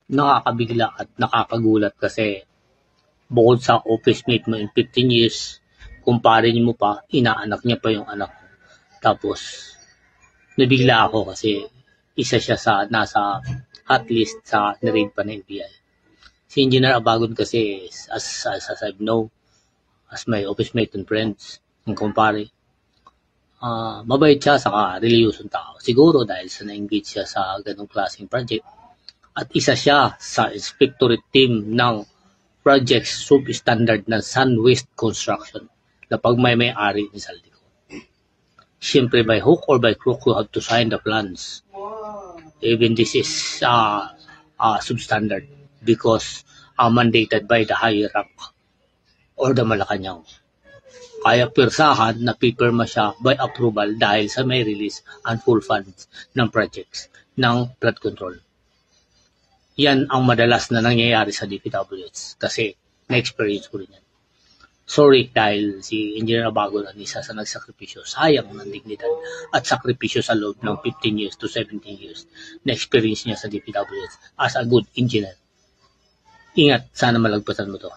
nakakabigla at nakakagulat kasi bukod sa office mate mo in 15 years, kumpare mo pa, inaanak niya pa yung anak mo. Tapos, nabigla ako kasi isa siya sa nasa hot list sa na-raid pa ng NBI. Si Engineer Abagon kasi, as I know, as my office mate and friends, ang kumpare, mabait siya, saka reliyosong tao. Siguro dahil sa na-engage siya sa ganong klaseng project. At isa siya sa inspectorate team ng project substandard ng Sunwest Construction na pag may-ari ni Saldico. Siyempre, by hook or by crook, you have to sign the plans. Even this is substandard because mandated by the higher rank or the Malacanang. Kaya pirsahan na pipirma siya by approval dahil sa may release and full funds ng projects ng flood control. Yan ang madalas na nangyayari sa DPWH kasi na-experience ko rin yan. Sorry dahil si Engineer Abagon ang isa sa nagsakripisyo. Sayang ng dignidad at sakripisyo sa loob ng 15 years to 17 years na experience niya sa DPWH as a good engineer. Ingat, sana malagpasan mo to.